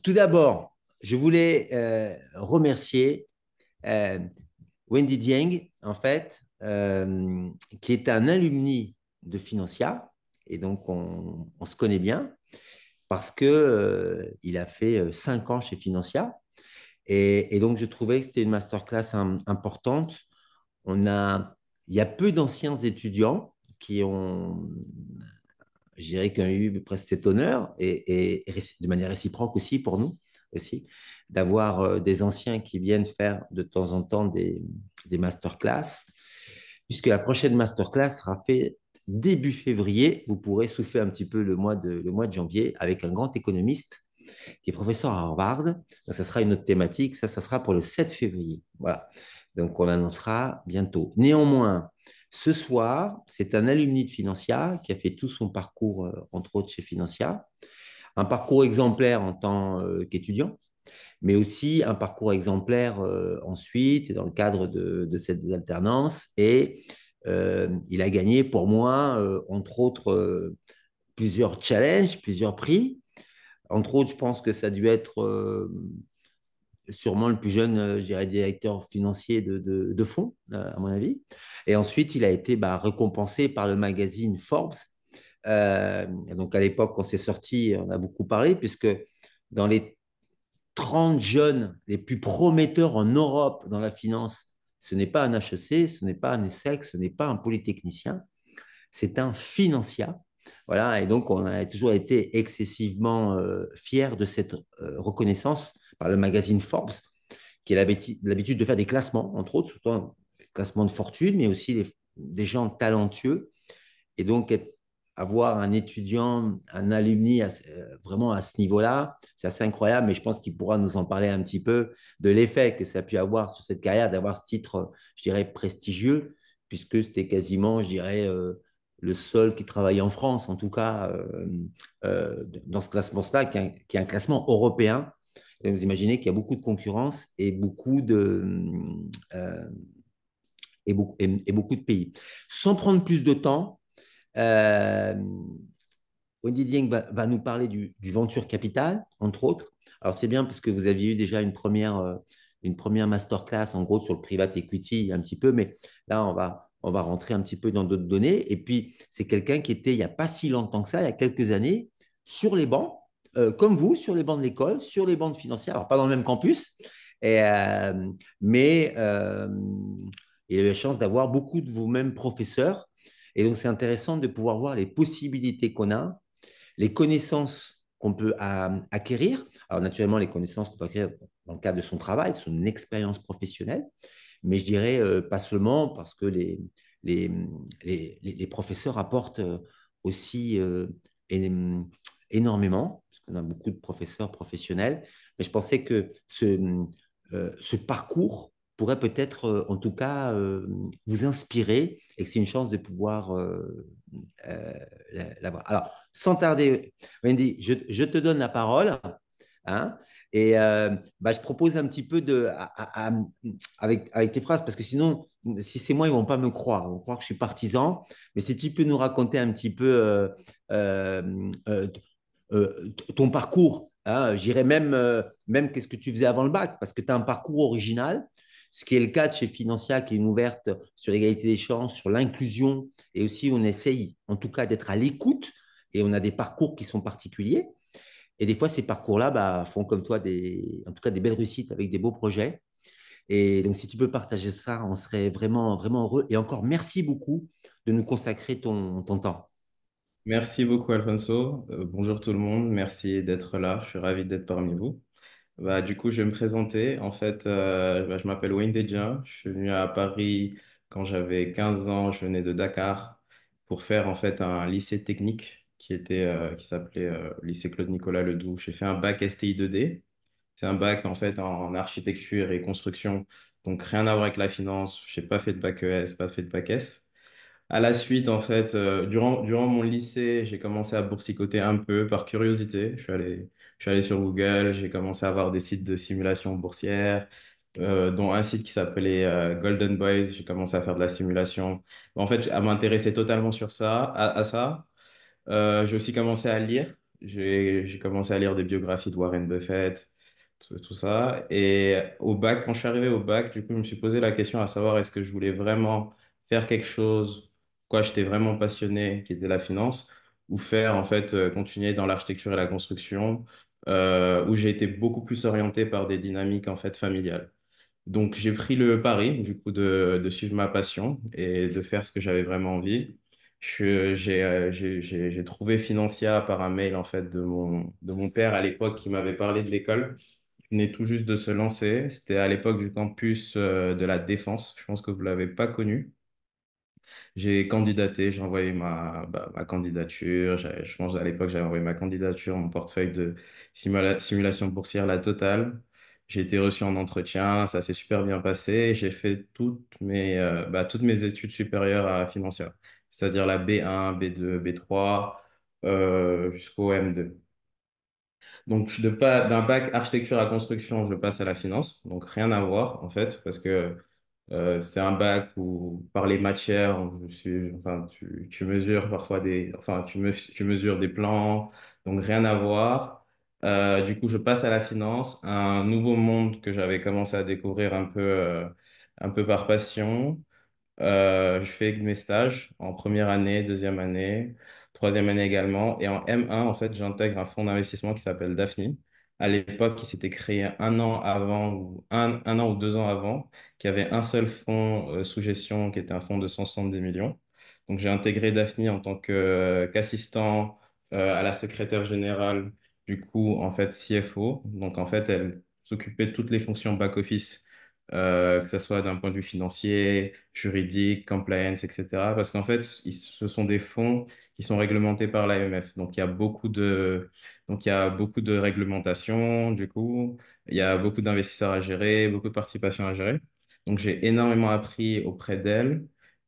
tout d'abord, je voulais remercier euh, Wendy Dieng, en fait, qui est un alumni de Financia. Et donc, on se connaît bien parce que il a fait 5 ans chez Financia. Et donc, je trouvais que c'était une masterclass importante. On a, il y a peu d'anciens étudiants qui ont, je dirais, qui ont eu presque cet honneur et de manière réciproque aussi pour nous aussi d'avoir des anciens qui viennent faire de temps en temps des masterclass, puisque la prochaine masterclass sera faite début février. Vous pourrez souffler un petit peu le mois de janvier avec un grand économiste qui est professeur à Harvard. Donc, ça sera une autre thématique. Ça sera pour le 7 février. Voilà. Donc, on l'annoncera bientôt. Néanmoins, ce soir, c'est un alumni de Financia qui a fait tout son parcours, entre autres chez Financia. Un parcours exemplaire en tant qu'étudiant, mais aussi un parcours exemplaire ensuite, dans le cadre de cette alternance. Et il a gagné pour moi, entre autres, plusieurs challenges, plusieurs prix. Entre autres, je pense que ça a dû être sûrement le plus jeune, je dirais, directeur financier de fonds, à mon avis. Et ensuite, il a été récompensé par le magazine Forbes. Donc, à l'époque, quand c'est sorti, on a beaucoup parlé, puisque dans les 30 jeunes les plus prometteurs en Europe dans la finance, ce n'est pas un HEC, ce n'est pas un ESSEC, ce n'est pas un polytechnicien, c'est un financier. Voilà, et donc on a toujours été excessivement fiers de cette reconnaissance par le magazine Forbes, qui a l'habitude de faire des classements, entre autres, surtout un classement de fortune, mais aussi des gens talentueux. Et donc, avoir un étudiant, un alumni vraiment à ce niveau-là, c'est assez incroyable, mais je pense qu'il pourra nous en parler un petit peu de l'effet que ça a pu avoir sur cette carrière d'avoir ce titre, je dirais, prestigieux, puisque c'était quasiment, je dirais, le seul qui travaillait en France, en tout cas, dans ce classement-là, qui est un classement européen. Et vous imaginez qu'il y a beaucoup de concurrence et euh, beaucoup de pays. Sans prendre plus de temps, euh, Wendy Dieng va nous parler du venture capital, entre autres. Alors, c'est bien parce que vous aviez eu déjà une première masterclass, en gros, sur le private equity, un petit peu, mais là, on va rentrer un petit peu dans d'autres données. Et puis, c'est quelqu'un qui était, il n'y a pas si longtemps que ça, il y a quelques années, sur les bancs, comme vous, sur les bancs de l'école, sur les bancs financières, alors pas dans le même campus, et, mais il a eu la chance d'avoir beaucoup de vous-même professeurs. Et donc, c'est intéressant de pouvoir voir les possibilités qu'on a, les connaissances qu'on peut acquérir. Alors, naturellement, les connaissances qu'on peut acquérir dans le cadre de son travail, de son expérience professionnelle, mais je dirais pas seulement parce que les, les professeurs apportent aussi énormément, parce qu'on a beaucoup de professeurs professionnels, mais je pensais que ce parcours pourrait peut-être, en tout cas, vous inspirer et que c'est une chance de pouvoir euh, l'avoir. Alors, sans tarder, Wendy, je te donne la parole. Hein, et je propose un petit peu avec tes phrases, parce que sinon, si c'est moi, ils ne vont pas me croire. Ils vont croire que je suis partisan. Mais si tu peux nous raconter un petit peu euh, euh, ton parcours, hein, j'irais même qu'est-ce que tu faisais avant le bac, parce que tu as un parcours original, ce qui est le cas de chez Financia, qui est une ouverte sur l'égalité des chances, sur l'inclusion, et aussi on essaye en tout cas d'être à l'écoute, et on a des parcours qui sont particuliers. Et des fois, ces parcours-là font comme toi en tout cas des belles réussites avec des beaux projets. Et donc, si tu peux partager ça, on serait vraiment, vraiment heureux. Et encore, merci beaucoup de nous consacrer ton temps. Merci beaucoup, Alfonso. Bonjour tout le monde. Merci d'être là. Je suis ravi d'être parmi vous. Du coup, je vais me présenter. En fait, je m'appelle Wayne Dedja. Je suis venu à Paris quand j'avais 15 ans. Je venais de Dakar pour faire en fait un lycée technique qui s'appelait lycée Claude Nicolas Ledoux. J'ai fait un bac STI 2D. C'est un bac en fait en architecture et construction. Donc rien à voir avec la finance. J'ai pas fait de bac ES, pas fait de bac S. À la suite, en fait, durant mon lycée, j'ai commencé à boursicoter un peu par curiosité. Je suis allé sur Google, j'ai commencé à voir des sites de simulation boursière, dont un site qui s'appelait Golden Boys. J'ai commencé à faire de la simulation. En fait, à m'intéresser totalement sur ça, à ça. J'ai aussi commencé à lire. J'ai commencé à lire des biographies de Warren Buffett, tout ça. Et au bac, quand je suis arrivé au bac, du coup, je me suis posé la question à savoir est-ce que je voulais vraiment faire quelque chose, quoi, j'étais vraiment passionné, qui était la finance, ou faire, en fait, continuer dans l'architecture et la construction, où j'ai été beaucoup plus orienté par des dynamiques, en fait, familiales. Donc, j'ai pris le pari, du coup, de suivre ma passion et de faire ce que j'avais vraiment envie. J'ai trouvé Financia par un mail, en fait, de mon père à l'époque qui m'avait parlé de l'école. Il venait tout juste de se lancer. C'était à l'époque du campus de la Défense. Je pense que vous ne l'avez pas connu. J'ai candidaté, j'ai envoyé ma candidature. Je pense à l'époque, j'avais envoyé ma candidature, mon portefeuille de simulation boursière, la totale. J'ai été reçu en entretien, ça s'est super bien passé. J'ai fait toutes mes études supérieures à financière, c'est-à-dire la B1, B2, B3, jusqu'au M2. Donc, d'un bac architecture à construction, je passe à la finance. Donc, rien à voir, en fait, parce que c'est un bac où, par les matières, tu mesures parfois tu mesures des plans, donc rien à voir. Du coup, je passe à la finance, un nouveau monde que j'avais commencé à découvrir un peu par passion. Je fais mes stages en première année, deuxième année, troisième année également. Et en M1, en fait, j'intègre un fonds d'investissement qui s'appelle Daphne. À l'époque, il s'était créé un an avant, un an ou 2 ans avant, qui avait un seul fonds sous gestion, qui était un fonds de 170 millions. Donc, j'ai intégré Daphne en tant qu'assistant à la secrétaire générale, du coup, en fait, CFO. Donc, en fait, elle s'occupait de toutes les fonctions back-office, que ce soit d'un point de vue financier, juridique, compliance, etc. Parce qu'en fait, ce sont des fonds qui sont réglementés par l'AMF. Donc, il y a beaucoup de réglementation, du coup, il y a beaucoup d'investisseurs à gérer, beaucoup de participations à gérer. Donc, j'ai énormément appris auprès d'elle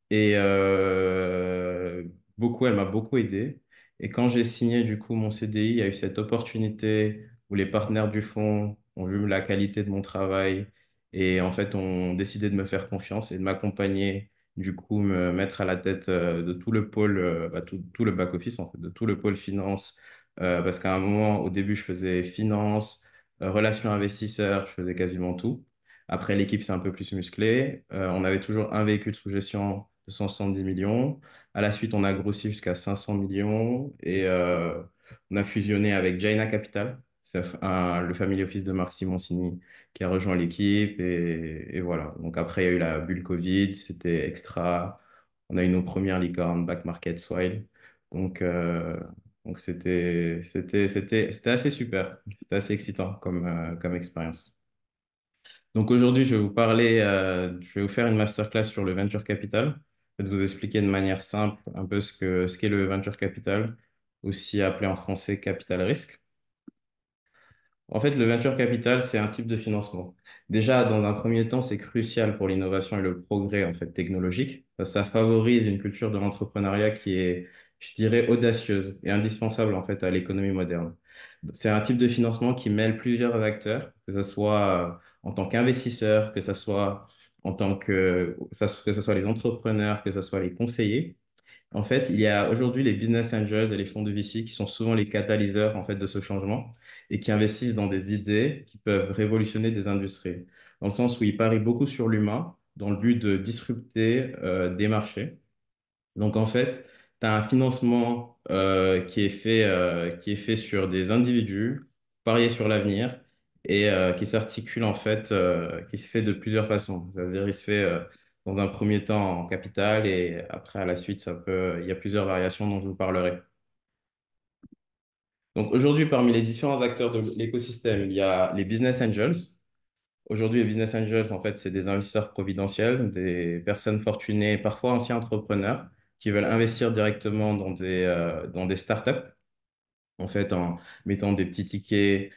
et elle m'a beaucoup aidé. Et quand j'ai signé, du coup, mon CDI, il y a eu cette opportunité où les partenaires du fonds ont vu la qualité de mon travail et en fait, on décidé de me faire confiance et de m'accompagner, du coup, me mettre à la tête de tout le pôle, tout le back-office, en fait, de tout le pôle finance. Parce qu'à un moment, au début, je faisais finance, relations investisseurs, je faisais quasiment tout. Après, l'équipe s'est un peu plus musclée. On avait toujours un véhicule sous gestion de 170 millions. À la suite, on a grossi jusqu'à 500 millions et on a fusionné avec Jaina Capital, le family office de Marc Simoncini qui a rejoint l'équipe. Et voilà. Donc après, il y a eu la bulle Covid, c'était extra. On a eu nos premières licornes, Back Market, Swile. Donc, euh, donc c'était assez super. C'était assez excitant comme expérience. Donc aujourd'hui, je vais vous faire une masterclass sur le venture capital. Je vais vous expliquer de manière simple un peu ce qu'est le venture capital, aussi appelé en français capital risque. En fait, le venture capital, c'est un type de financement. Déjà, dans un premier temps, c'est crucial pour l'innovation et le progrès en fait, technologique, parce que ça favorise une culture de l'entrepreneuriat qui est, je dirais, audacieuse et indispensable en fait, à l'économie moderne. C'est un type de financement qui mêle plusieurs acteurs, que ce soit en tant qu'investisseur, que ce soit que ce soit les entrepreneurs, que ce soit les conseillers. En fait, il y a aujourd'hui les business angels et les fonds de VC qui sont souvent les catalyseurs en fait de ce changement et qui investissent dans des idées qui peuvent révolutionner des industries. Dans le sens où ils parient beaucoup sur l'humain dans le but de disrupter des marchés. Donc en fait, tu as un financement qui est fait sur des individus, parier sur l'avenir et qui s'articule en fait, qui se fait de plusieurs façons. C'est-à-dire, il se fait dans un premier temps en capital et après à la suite, il y a plusieurs variations dont je vous parlerai. Donc aujourd'hui, parmi les différents acteurs de l'écosystème, il y a les business angels. Aujourd'hui, les business angels, en fait, c'est des investisseurs providentiels, des personnes fortunées, parfois anciens entrepreneurs, qui veulent investir directement dans des startups, en fait, en mettant des petits tickets,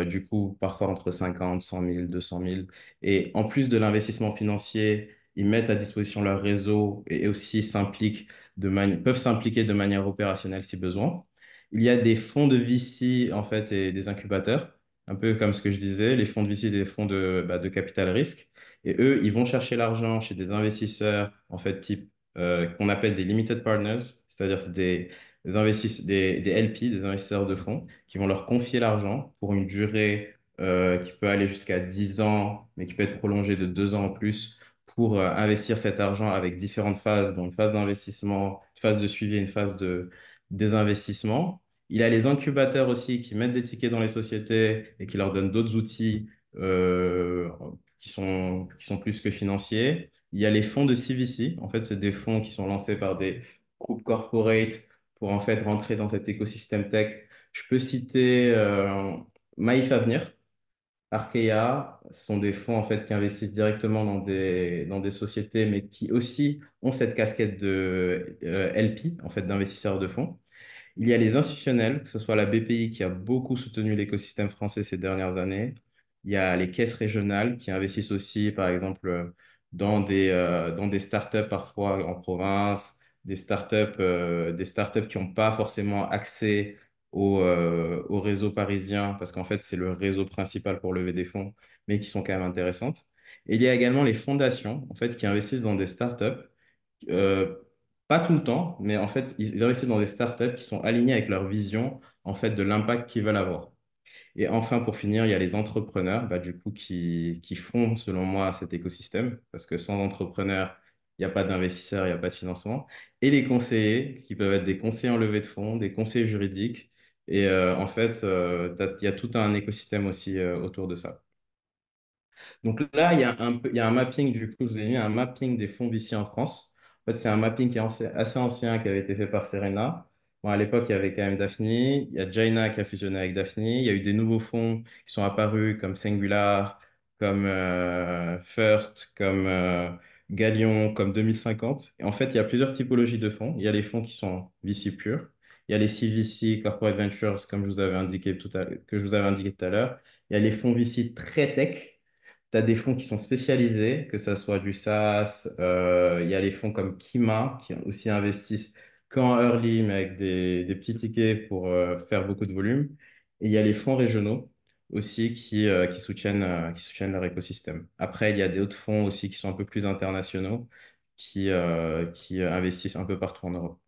du coup, parfois entre 50, 100 000, 200 000. Et en plus de l'investissement financier, ils mettent à disposition leur réseau et aussi peuvent s'impliquer de manière opérationnelle si besoin. Il y a des fonds de VC, en fait, et des incubateurs, un peu comme ce que je disais, les fonds de VC, des fonds de capital risque. Et eux, ils vont chercher l'argent chez des investisseurs, en fait, type qu'on appelle des limited partners, c'est-à-dire c'est des LP, des investisseurs de fonds, qui vont leur confier l'argent pour une durée qui peut aller jusqu'à 10 ans, mais qui peut être prolongée de 2 ans en plus, pour investir cet argent avec différentes phases, donc une phase d'investissement, une phase de suivi et une phase de désinvestissement. Il y a les incubateurs aussi qui mettent des tickets dans les sociétés et qui leur donnent d'autres outils euh, qui sont plus que financiers. Il y a les fonds de CVC. En fait, c'est des fonds qui sont lancés par des groupes corporate pour en fait rentrer dans cet écosystème tech. Je peux citer Maïf Avenir, Arkea, ce sont des fonds en fait qui investissent directement dans des sociétés, mais qui aussi ont cette casquette de LP, en fait, d'investisseurs de fonds. Il y a les institutionnels, que ce soit la BPI qui a beaucoup soutenu l'écosystème français ces dernières années. Il y a les caisses régionales qui investissent aussi, par exemple, dans des startups parfois en province, des startups qui n'ont pas forcément accès au réseau parisien, parce qu'en fait, c'est le réseau principal pour lever des fonds, mais qui sont quand même intéressantes. Et il y a également les fondations, en fait, qui investissent dans des startups euh, pas tout le temps, mais en fait, ils investissent dans des startups qui sont alignées avec leur vision, en fait, de l'impact qu'ils veulent avoir. Et enfin, pour finir, il y a les entrepreneurs, bah, du coup, qui font, selon moi, cet écosystème, parce que sans entrepreneurs, il n'y a pas d'investisseurs, il n'y a pas de financement. Et les conseillers, qui peuvent être des conseillers en levée de fonds, des conseillers juridiques. Et en fait, il y a tout un écosystème aussi autour de ça. Donc là, il y a un mapping, du coup, je vous ai mis un mapping des fonds VC en France. En fait, c'est un mapping qui est assez ancien, qui avait été fait par Serena. Bon, à l'époque, il y avait quand même Daphne, il y a Jaina qui a fusionné avec Daphne, il y a eu des nouveaux fonds qui sont apparus comme Singular, comme First, comme Galion, comme 2050. Et en fait, il y a plusieurs typologies de fonds. Il y a les fonds qui sont VC purs, il y a les CVC, Corporate Ventures, comme je vous avais indiqué que je vous avais indiqué tout à l'heure. Il y a les fonds VC très tech. Tu as des fonds qui sont spécialisés, que ce soit du SaaS, il y a les fonds comme Kima qui aussi investissent qu'en early, mais avec des petits tickets pour faire beaucoup de volume. Et il y a les fonds régionaux aussi qui soutiennent leur écosystème. Après, il y a d'autres fonds aussi qui sont un peu plus internationaux qui investissent un peu partout en Europe.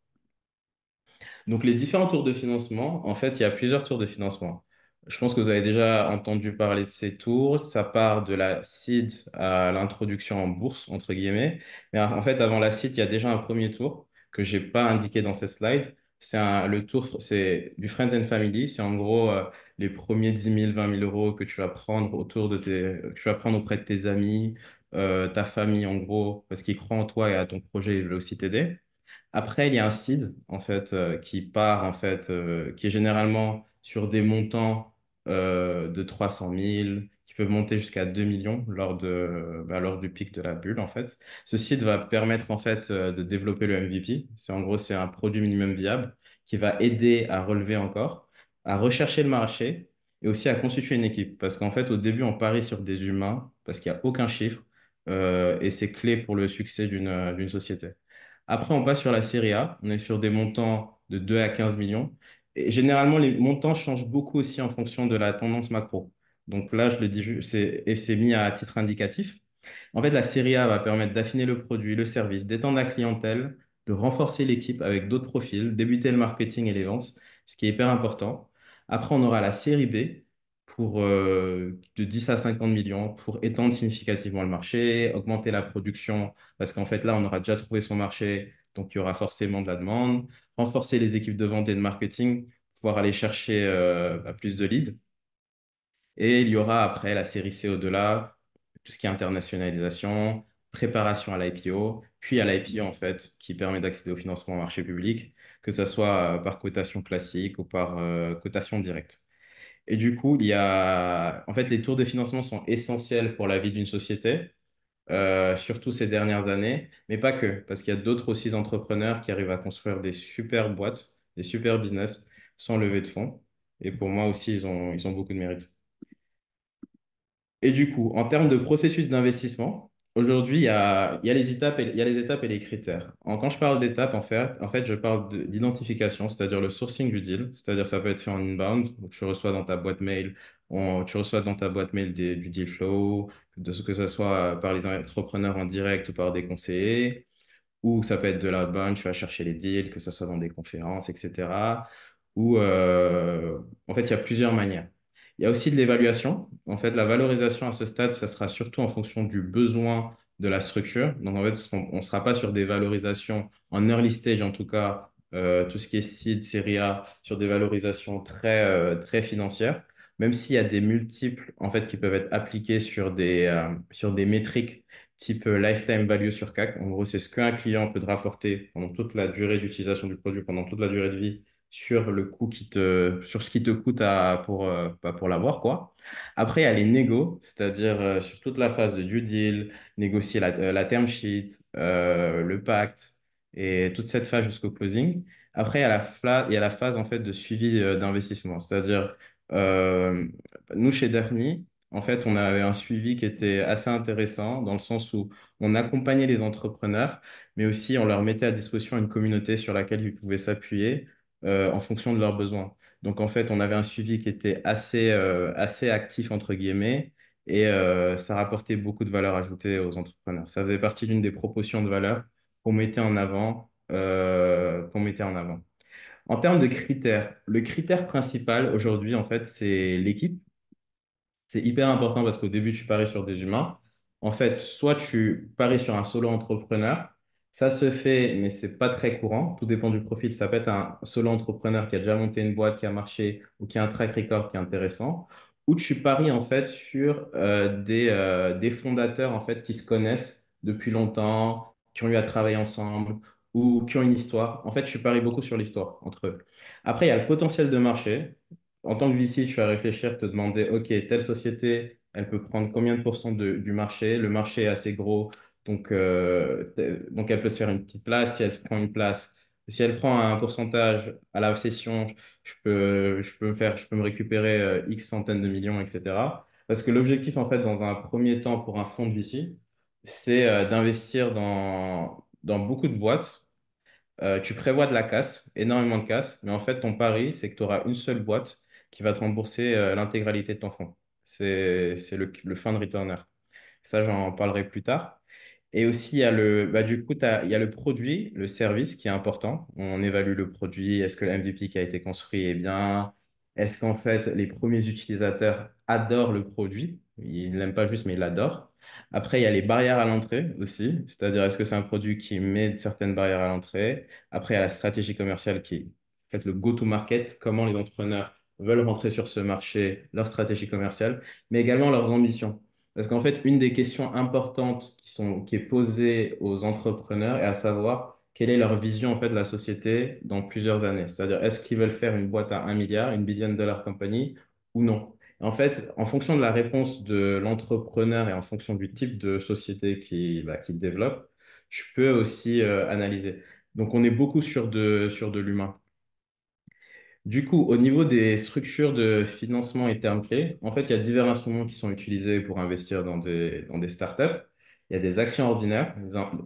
Donc, les différents tours de financement, en fait, il y a plusieurs tours de financement. Je pense que vous avez déjà entendu parler de ces tours. Ça part de la seed à l'introduction en bourse, entre guillemets. Mais en fait, avant la seed, il y a déjà un premier tour que je n'ai pas indiqué dans cette slide. Le tour, c'est du Friends and Family. C'est en gros les premiers 10 000, 20 000 euros que tu vas prendre que tu vas prendre auprès de tes amis, ta famille, en gros, parce qu'ils croient en toi et à ton projet, ils veulent aussi t'aider. Après, il y a un seed en fait qui part en fait qui est généralement sur des montants de 300 000 qui peuvent monter jusqu'à 2 millions lors du pic de la bulle en fait. Ce seed va permettre en fait de développer le MVP. C'est un produit minimum viable qui va aider à relever encore, à rechercher le marché et aussi à constituer une équipe. Parce qu'en fait, au début, on parie sur des humains parce qu'il n'y a aucun chiffre et c'est clé pour le succès d'une société. Après, on passe sur la série A. On est sur des montants de 2 à 15 millions. Et généralement, les montants changent beaucoup aussi en fonction de la tendance macro. Donc là, je le dis, et c'est mis à titre indicatif. En fait, la série A va permettre d'affiner le produit, le service, d'étendre la clientèle, de renforcer l'équipe avec d'autres profils, débuter le marketing et les ventes, ce qui est hyper important. Après, on aura la série B pour de 10 à 50 millions pour étendre significativement le marché, augmenter la production parce qu'en fait, là, on aura déjà trouvé son marché, donc il y aura forcément de la demande. Renforcer les équipes de vente et de marketing, pouvoir aller chercher plus de leads. Et il y aura après la série C au-delà, tout ce qui est internationalisation, préparation à l'IPO, puis à l'IPO, en fait, qui permet d'accéder au financement au marché public, que ce soit par cotation classique ou par cotation directe. Et du coup, en fait, les tours de financement sont essentiels pour la vie d'une société surtout ces dernières années, mais pas que, parce qu'il y a d'autres aussi entrepreneurs qui arrivent à construire des super boîtes, des super business sans lever de fonds. Et pour moi aussi, ils ont beaucoup de mérite. Et du coup, en termes de processus d'investissement, aujourd'hui, il y a les étapes et les critères. Quand je parle d'étapes, en fait, je parle d'identification, c'est-à-dire le sourcing du deal, c'est-à-dire ça peut être fait en inbound, donc tu reçois dans ta boîte mail, tu reçois dans ta boîte mail du deal flow, de ce que ce soit par les entrepreneurs en direct ou par des conseillers. ou ça peut être de l'outbound, tu vas chercher les deals, que ce soit dans des conférences, etc. Ou en fait, il y a plusieurs manières. Il y a aussi de l'évaluation. En fait, la valorisation à ce stade, ça sera surtout en fonction du besoin de la structure. Donc, en fait, on ne sera pas sur des valorisations en early stage, en tout cas, tout ce qui est seed, série A, sur des valorisations très financières, même s'il y a des multiples, en fait, qui peuvent être appliqués sur des métriques type lifetime value sur CAC. En gros, c'est ce qu'un client peut te rapporter pendant toute la durée d'utilisation du produit, pendant toute la durée de vie, sur le coût sur ce qui te coûte pour l'avoir, quoi. Après, il y a les négos, c'est-à-dire sur toute la phase de due deal, négocier la term sheet, le pacte et toute cette phase jusqu'au closing. Après, il y a la phase en fait de suivi d'investissement, c'est-à-dire euh, nous chez Daphne, en fait, on avait un suivi qui était assez intéressant dans le sens où on accompagnait les entrepreneurs, mais aussi on leur mettait à disposition une communauté sur laquelle ils pouvaient s'appuyer en fonction de leurs besoins. Donc, en fait, on avait un suivi qui était assez actif, entre guillemets, et ça rapportait beaucoup de valeur ajoutée aux entrepreneurs. Ça faisait partie d'une des propositions de valeur qu'on mettait en avant, qu'on mettait en avant. En termes de critères, le critère principal aujourd'hui, en fait, c'est l'équipe. C'est hyper important parce qu'au début, tu paries sur des humains. En fait, soit tu paries sur un solo entrepreneur, ça se fait, mais c'est pas très courant. Tout dépend du profil. Ça peut être un solo entrepreneur qui a déjà monté une boîte, qui a marché ou qui a un track record qui est intéressant. Ou tu paries en fait sur des fondateurs en fait qui se connaissent depuis longtemps, qui ont eu à travailler ensemble ou qui ont une histoire. En fait, tu paries beaucoup sur l'histoire entre eux. Après, il y a le potentiel de marché. En tant que VC, tu vas réfléchir, te demander, OK, telle société, elle peut prendre combien de pourcents du marché? Le marché est assez gros, donc elle peut se faire une petite place. Si elle se prend une place, si elle prend un pourcentage à la session, je peux me récupérer X centaines de millions, etc. Parce que l'objectif, en fait, dans un premier temps pour un fonds de VC, c'est d'investir dans beaucoup de boîtes. Tu prévois de la casse, énormément de casse, mais en fait, ton pari, c'est que tu auras une seule boîte qui va te rembourser l'intégralité de ton fonds. C'est le fund returner. Ça, j'en parlerai plus tard. Et aussi, du coup, il y a le produit, le service qui est important. On évalue le produit. Est-ce que le MVP qui a été construit est bien? Est-ce qu'en fait, les premiers utilisateurs adorent le produit? Ils ne l'aiment pas juste, mais ils l'adorent. Après, il y a les barrières à l'entrée aussi. C'est-à-dire, est-ce que c'est un produit qui met certaines barrières à l'entrée? Après, il y a la stratégie commerciale qui est en fait, le go-to-market, comment les entrepreneurs veulent rentrer sur ce marché, leur stratégie commerciale, mais également leurs ambitions. Parce qu'en fait, une des questions importantes qui est posée aux entrepreneurs est à savoir quelle est leur vision en fait, de la société dans plusieurs années. C'est-à-dire, est-ce qu'ils veulent faire une boîte à 1 milliard, une billion dollar company ou non? Et en fait, en fonction de la réponse de l'entrepreneur et en fonction du type de société qui développe, tu peux aussi analyser. Donc, on est beaucoup sur de l'humain. Du coup, au niveau des structures de financement et termes clés, en fait, il y a divers instruments qui sont utilisés pour investir dans des startups. Il y a des actions ordinaires,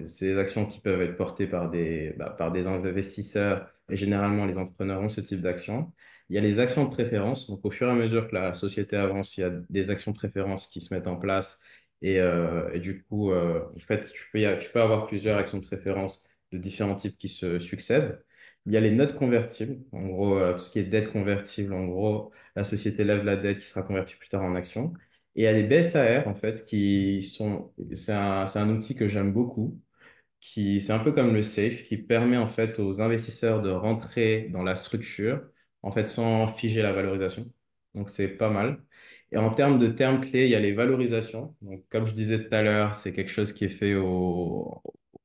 ces actions qui peuvent être portées par des investisseurs, et généralement, les entrepreneurs ont ce type d'actions. Il y a les actions de préférence, donc au fur et à mesure que la société avance, il y a des actions de préférence qui se mettent en place. Et du coup, en fait, tu peux avoir plusieurs actions de préférence de différents types qui se succèdent. Il y a les notes convertibles, en gros, tout ce qui est dette convertible, en gros, la société lève la dette qui sera convertie plus tard en action. Et il y a les BSAR, en fait, c'est un outil que j'aime beaucoup, c'est un peu comme le SAFE, qui permet, en fait, aux investisseurs de rentrer dans la structure, en fait, sans figer la valorisation. Donc, c'est pas mal. Et en termes de termes clés, il y a les valorisations. Donc, comme je disais tout à l'heure, c'est quelque chose qui est fait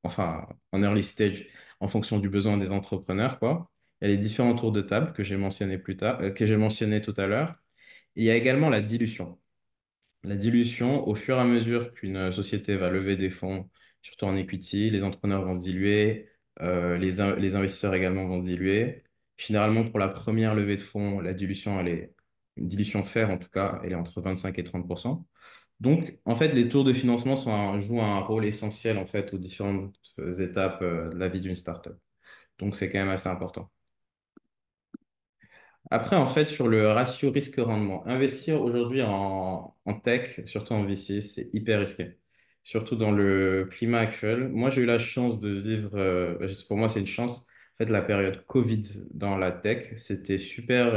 enfin, en early stage en fonction du besoin des entrepreneurs, quoi. Il y a les différents tours de table que j'ai mentionnés que j'ai mentionné tout à l'heure. Et il y a également la dilution. La dilution, au fur et à mesure qu'une société va lever des fonds, surtout en equity, les entrepreneurs vont se diluer, les investisseurs également vont se diluer. Généralement, pour la première levée de fonds, la dilution, elle est une dilution faire en tout cas, elle est entre 25 et 30%. Donc, en fait, les tours de financement jouent un rôle essentiel en fait aux différentes étapes de la vie d'une startup. Donc, c'est quand même assez important. Après, en fait, sur le ratio risque-rendement, investir aujourd'hui en tech, surtout en VC, c'est hyper risqué. surtout dans le climat actuel. Moi, j'ai eu la chance de vivre, pour moi, c'est une chance. En fait, la période Covid dans la tech, c'était super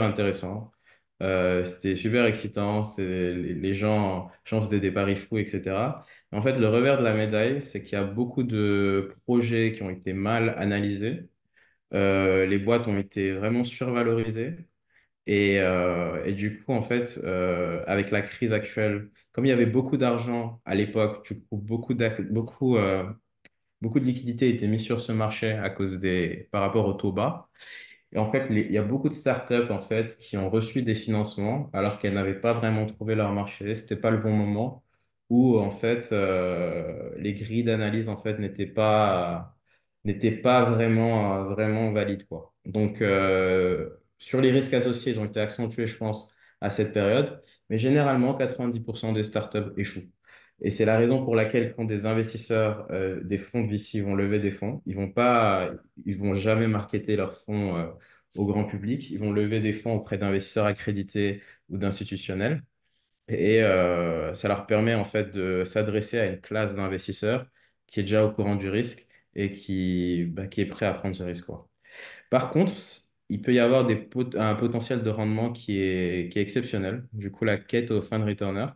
intéressant. C'était super excitant. Les gens faisaient des paris fous, etc. En fait, le revers de la médaille, c'est qu'il y a beaucoup de projets qui ont été mal analysés. Les boîtes ont été vraiment survalorisées. Et du coup, en fait, avec la crise actuelle, comme il y avait beaucoup d'argent à l'époque, du coup, beaucoup de liquidités étaient mises sur ce marché par rapport au taux bas. Et en fait, il y a beaucoup de startups en fait, qui ont reçu des financements alors qu'elles n'avaient pas vraiment trouvé leur marché. C'était pas le bon moment où en fait, les grilles d'analyse en fait, n'étaient pas vraiment valides, quoi. Donc, sur les risques associés, ils ont été accentués, je pense, à cette période. Mais généralement, 90% des startups échouent. Et c'est la raison pour laquelle quand des investisseurs, des fonds de VC vont lever des fonds, ils vont jamais marketer leurs fonds au grand public. Ils vont lever des fonds auprès d'investisseurs accrédités ou d'institutionnels. Et ça leur permet en fait de s'adresser à une classe d'investisseurs qui est déjà au courant du risque et qui est prêt à prendre ce risque, quoi. Par contre, il peut y avoir un potentiel de rendement qui est exceptionnel. Du coup, la quête au fin de returner.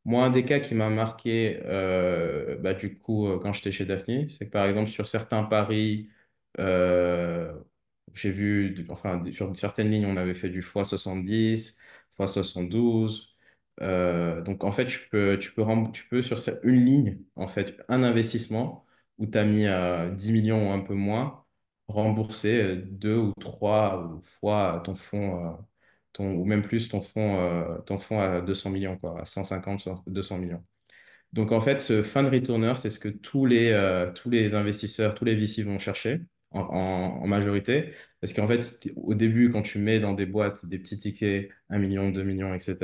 Moi, un des cas qui m'a marqué, du coup, quand j'étais chez Daphne, c'est que par exemple, sur certains paris, euh, j'ai vu, sur certaines lignes, on avait fait du x70, x72. Donc, en fait, tu peux une ligne, en fait, un investissement où tu as mis 10 millions ou un peu moins rembourser deux ou trois fois ton fonds, ou même plus ton fonds à 200 millions, quoi, à 150, 200 millions. Donc, en fait, ce fin de returner, c'est ce que tous les investisseurs, tous les VC vont chercher en majorité. Parce qu'en fait, au début, quand tu mets dans des boîtes des petits tickets, 1 million, 2 millions, etc.,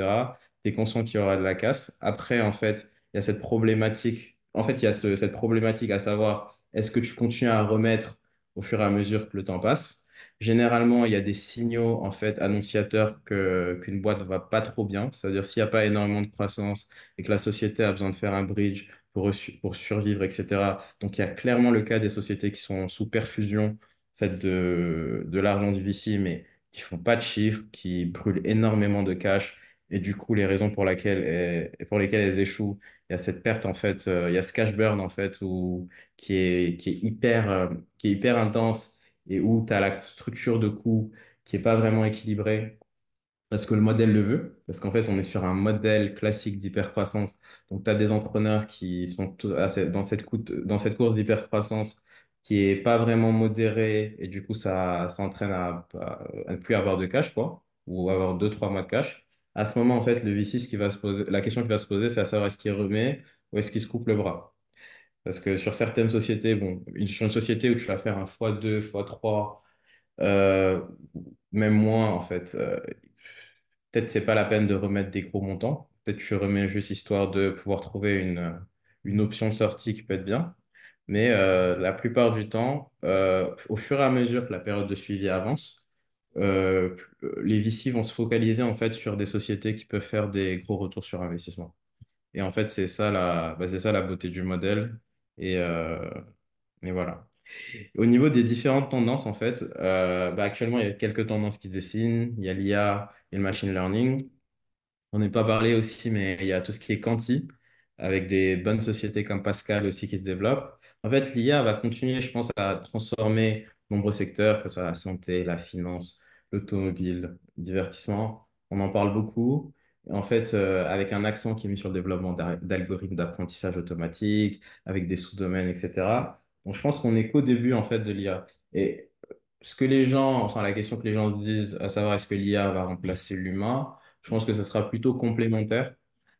tu es conscient qu'il y aura de la casse. Après, en fait, il y a cette problématique. En fait, il y a cette problématique à savoir, est-ce que tu continues à remettre au fur et à mesure que le temps passe? Généralement, il y a des signaux, en fait, annonciateurs qu'une boîte va pas trop bien. C'est-à-dire, s'il n'y a pas énormément de croissance, et que la société a besoin de faire un bridge pour survivre, etc. Donc, il y a clairement le cas des sociétés qui sont sous perfusion en fait, de l'argent du VC, mais qui font pas de chiffres, qui brûlent énormément de cash. Et du coup, les raisons pour lesquelles elles échouent, il y a cette perte, en fait, il y a ce cash burn, en fait, qui est hyper intense et où tu as la structure de coût qui n'est pas vraiment équilibrée parce que le modèle le veut, parce qu'en fait, on est sur un modèle classique d'hypercroissance. Donc, tu as des entrepreneurs qui sont dans cette course d'hypercroissance qui est pas vraiment modérée, et du coup, ça entraîne à ne plus avoir de cash, quoi, ou avoir 2, 3 mois de cash. À ce moment, en fait, le VC, la question qui va se poser, c'est à savoir est-ce qu'il remet ou est-ce qu'il se coupe le bras. Parce que sur certaines sociétés, sur une société où tu vas faire un x2, x3, euh, même moins, en fait. Peut-être c'est pas la peine de remettre des gros montants. Peut-être tu remets juste histoire de pouvoir trouver une option de sortie qui peut être bien. Mais la plupart du temps, au fur et à mesure que la période de suivi avance, les VC vont se focaliser en fait sur des sociétés qui peuvent faire des gros retours sur investissement. Et en fait, c'est ça la beauté du modèle. Et, euh, et voilà. Au niveau des différentes tendances, en fait, actuellement, il y a quelques tendances qui se dessinent. Il y a l'IA et le machine learning. On n'est pas parlé aussi, mais il y a tout ce qui est quanti, avec des bonnes sociétés comme Pascal aussi qui se développent. En fait, l'IA va continuer, je pense, à transformer de nombreux secteurs, que ce soit la santé, la finance, l'automobile, le divertissement. On en parle beaucoup. Et en fait, avec un accent qui est mis sur le développement d'algorithmes d'apprentissage automatique, avec des sous-domaines, etc. Donc, je pense qu'on n'est qu'au début, en fait, de l'IA. Et la question que les gens se disent, à savoir est-ce que l'IA va remplacer l'humain, je pense que ce sera plutôt complémentaire.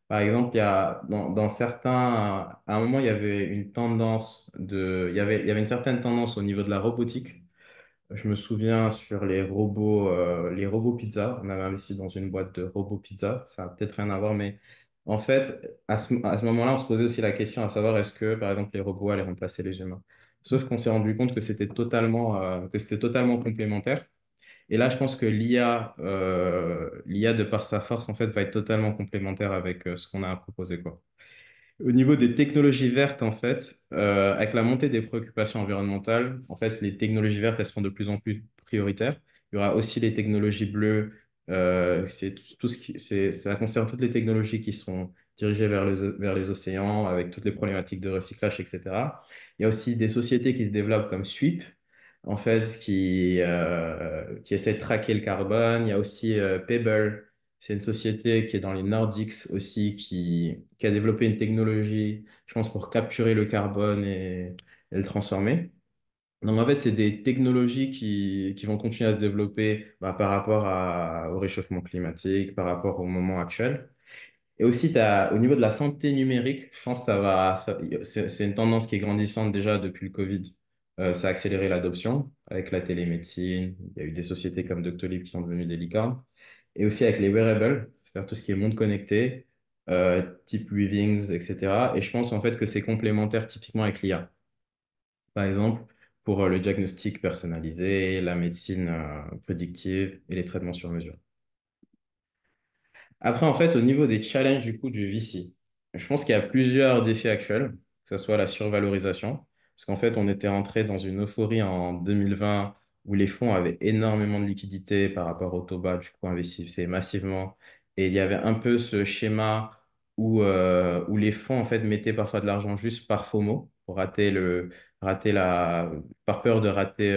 Par exemple, dans certains, à un moment, il y avait il y avait une certaine tendance au niveau de la robotique. Je me souviens sur les robots pizza. On avait investi dans une boîte de robots pizza. Ça n'a peut-être rien à voir, mais en fait, à ce moment-là, on se posait aussi la question à savoir est-ce que, par exemple, les robots allaient remplacer les humains. Sauf qu'on s'est rendu compte que c'était totalement complémentaire. Et là, je pense que l'IA, de par sa force, en fait, va être totalement complémentaire avec ce qu'on a à proposer, quoi. Au niveau des technologies vertes, en fait, avec la montée des préoccupations environnementales, en fait, les technologies vertes, elles seront de plus en plus prioritaires. Il y aura aussi les technologies bleues. C'est tout ce qui, ça concerne toutes les technologies qui sont dirigées vers les océans, avec toutes les problématiques de recyclage, etc. Il y a aussi des sociétés qui se développent comme Sweep, en fait, qui essaie de traquer le carbone. Il y a aussi Pebble. C'est une société qui est dans les Nordics aussi, qui a développé une technologie, je pense, pour capturer le carbone et le transformer. Donc, en fait, c'est des technologies qui vont continuer à se développer par rapport au réchauffement climatique, par rapport au moment actuel. Et aussi, au niveau de la santé numérique, je pense que c'est une tendance qui est grandissante déjà depuis le Covid. Ça a accéléré l'adoption avec la télémédecine. Il y a eu des sociétés comme Doctolib qui sont devenues des licornes. Et aussi avec les wearables, c'est-à-dire tout ce qui est monde connecté, type Weavings, etc. Et je pense en fait que c'est complémentaire typiquement avec l'IA. Par exemple, pour le diagnostic personnalisé, la médecine prédictive et les traitements sur mesure. Après, en fait, au niveau des challenges du coup du VC, je pense qu'il y a plusieurs défis actuels, que ce soit la survalorisation, parce qu'en fait, on était entré dans une euphorie en 2020 où les fonds avaient énormément de liquidités par rapport au taux bas, du coup, investissaient massivement. Et il y avait un peu ce schéma où les fonds, en fait, mettaient parfois de l'argent juste par FOMO, pour rater par peur de rater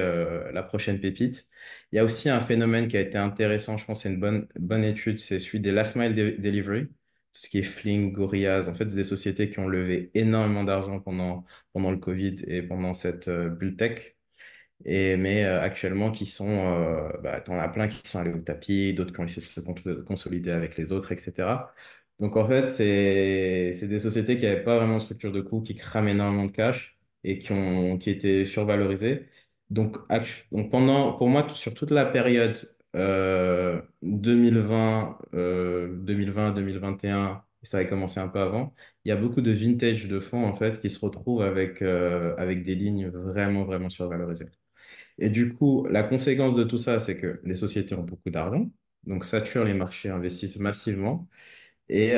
la prochaine pépite. Il y a aussi un phénomène qui a été intéressant, je pense, c'est une bonne étude, c'est celui des Last Mile Delivery, tout ce qui est Flink, Gorillaz, en fait, c'est des sociétés qui ont levé énormément d'argent pendant le Covid et pendant cette bulle tech. Mais actuellement, t'en as plein qui sont allés au tapis, d'autres qui ont essayé de se consolider avec les autres, etc. Donc en fait, c'est des sociétés qui n'avaient pas vraiment de structure de coût, qui crament énormément de cash et qui étaient survalorisées. Donc pour moi, sur toute la période 2020, 2021, et ça avait commencé un peu avant, il y a beaucoup de vintage de fonds en fait qui se retrouvent avec des lignes vraiment, vraiment survalorisées. Et du coup, la conséquence de tout ça, c'est que les sociétés ont beaucoup d'argent, donc saturent les marchés, investissent massivement, et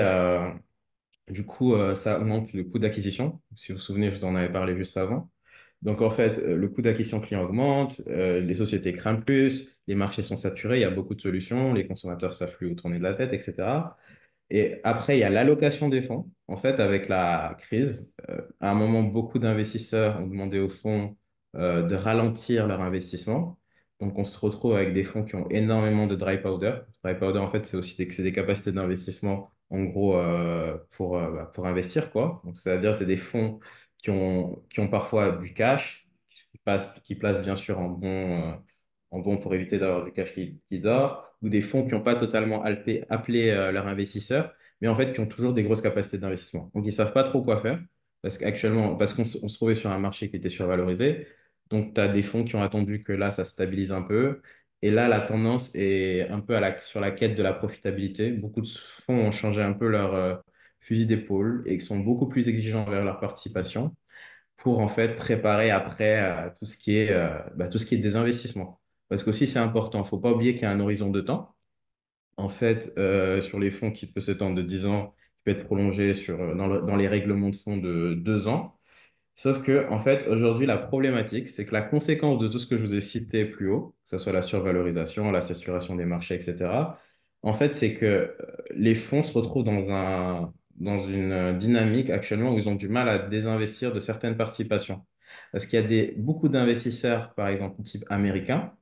du coup, ça augmente le coût d'acquisition. Si vous vous souvenez, je vous en avais parlé juste avant. Donc en fait, le coût d'acquisition client augmente, les sociétés crament plus, les marchés sont saturés, il y a beaucoup de solutions, les consommateurs savent plus où tourner de la tête, etc. Et après, il y a l'allocation des fonds. En fait, avec la crise, à un moment, beaucoup d'investisseurs ont demandé aux fonds de ralentir leur investissement. Donc, on se retrouve avec des fonds qui ont énormément de dry powder. Dry powder, en fait, c'est des capacités d'investissement, en gros, pour investir, quoi. Donc, c'est-à-dire, c'est des fonds qui ont parfois du cash, qui placent bien sûr en bon pour éviter d'avoir du cash qui dort, ou des fonds qui n'ont pas totalement appelé leurs investisseurs, mais en fait qui ont toujours des grosses capacités d'investissement. Donc ils ne savent pas trop quoi faire, parce qu'on se trouvait sur un marché qui était survalorisé. Donc tu as des fonds qui ont attendu que là, ça se stabilise un peu. Et là, la tendance est un peu sur la quête de la profitabilité. Beaucoup de fonds ont changé un peu leur fusil d'épaule et sont beaucoup plus exigeants vers leur participation pour en fait préparer après tout ce qui est des investissements. Parce qu'aussi, c'est important. Il ne faut pas oublier qu'il y a un horizon de temps. En fait, sur les fonds qui peut s'étendre de 10 ans, qui peut être prolongé dans les règlements de fonds de 2 ans. Sauf que, en fait, aujourd'hui, la problématique, c'est que la conséquence de tout ce que je vous ai cité plus haut, que ce soit la survalorisation, la saturation des marchés, etc., en fait, c'est que les fonds se retrouvent dans une dynamique actuellement où ils ont du mal à désinvestir de certaines participations. Parce qu'il y a beaucoup d'investisseurs, par exemple, type américain,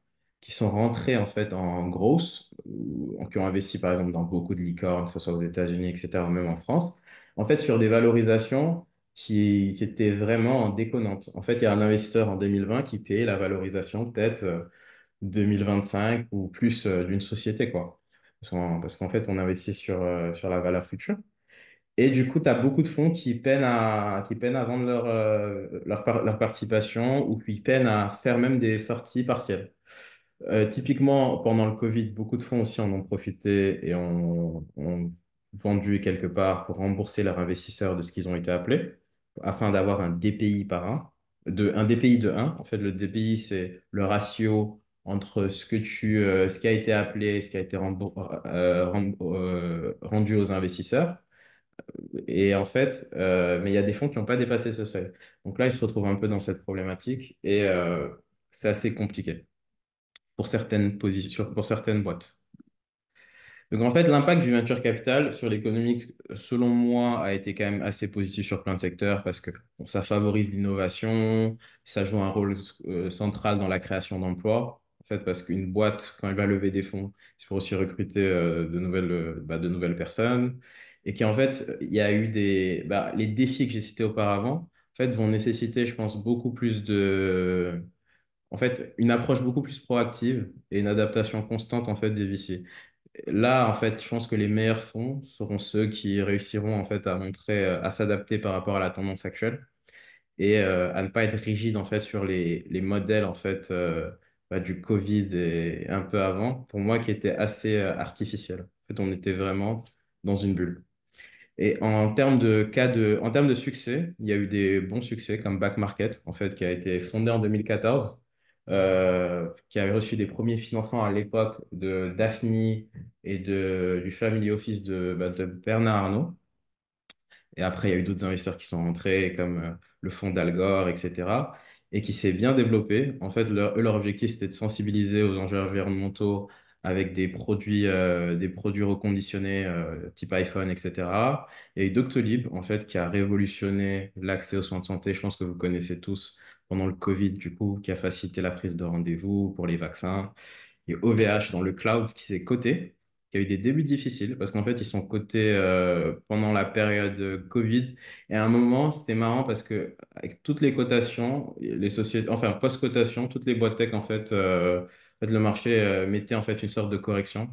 qui sont rentrés en fait en grosse, ou qui ont investi par exemple dans beaucoup de licornes, que ce soit aux États-Unis, etc., ou même en France, en fait, sur des valorisations qui était vraiment déconnante. En fait, il y a un investisseur en 2020 qui payait la valorisation peut-être 2025 ou plus d'une société, quoi. Parce qu'en fait, on investit sur la valeur future. Et du coup, tu as beaucoup de fonds qui peinent à vendre leur participation ou qui peinent à faire même des sorties partielles. Typiquement, pendant le Covid, beaucoup de fonds aussi en ont profité et ont vendu quelque part pour rembourser leurs investisseurs de ce qu'ils ont été appelés, afin d'avoir un DPI par un DPI de un. En fait, le DPI, c'est le ratio entre ce qui a été appelé et ce qui a été rendu aux investisseurs. Et en fait, mais il y a des fonds qui n'ont pas dépassé ce seuil. Donc là, ils se retrouvent un peu dans cette problématique et c'est assez compliqué pour certaines positions, pour certaines boîtes. Donc en fait, l'impact du venture capital sur l'économie, selon moi, a été quand même assez positif sur plein de secteurs parce que bon, ça favorise l'innovation, ça joue un rôle central dans la création d'emplois. En fait, parce qu'une boîte, quand elle va lever des fonds, c'est pour aussi recruter de nouvelles personnes. Et qu'en fait, il y a eu les défis que j'ai cités auparavant, en fait, vont nécessiter, je pense, beaucoup plus en fait, une approche beaucoup plus proactive et une adaptation constante, en fait, des VC. Là, en fait, je pense que les meilleurs fonds seront ceux qui réussiront en fait à montrer, à s'adapter par rapport à la tendance actuelle et à ne pas être rigide en fait sur les modèles en fait du Covid et un peu avant, pour moi, qui étaient assez artificiels. En fait, on était vraiment dans une bulle. Et en termes de succès, il y a eu des bons succès comme Back Market, en fait, qui a été fondé en 2014, qui avait reçu des premiers financements à l'époque de Daphne et du Family Office de Bernard Arnault. Et après, il y a eu d'autres investisseurs qui sont rentrés, comme le fonds d'Algor, etc. Et qui s'est bien développé. En fait, leur objectif, c'était de sensibiliser aux enjeux environnementaux avec des produits reconditionnés type iPhone, etc. Il y a eu Doctolib, en fait, qui a révolutionné l'accès aux soins de santé. Je pense que vous connaissez tous pendant le Covid, du coup, qui a facilité la prise de rendez-vous pour les vaccins. Et OVH dans le cloud qui s'est coté, qui a eu des débuts difficiles parce qu'en fait, ils sont cotés pendant la période Covid. Et à un moment, c'était marrant parce que avec toutes les cotations, les sociétés, enfin, post-cotation, toutes les boîtes tech, le marché mettait en fait une sorte de correction.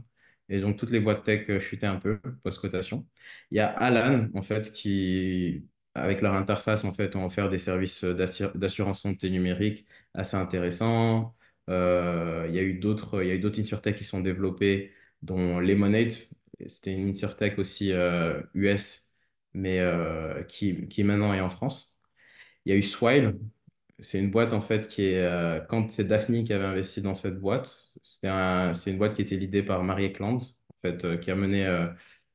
Et donc, toutes les boîtes tech chutaient un peu post-cotation. Il y a Alan, en fait, qui, avec leur interface, en fait, ont offert des services d'assurance santé numérique assez intéressants. Il y a eu d'autres insurtech qui sont développés, dont Lemonade. C'était une insurtech aussi US, mais qui maintenant est en France. Il y a eu Swile. C'est une boîte en fait quand c'est Daphne qui avait investi dans cette boîte, c'est une boîte qui était l'idée par Marie Eklund, en fait, qui a mené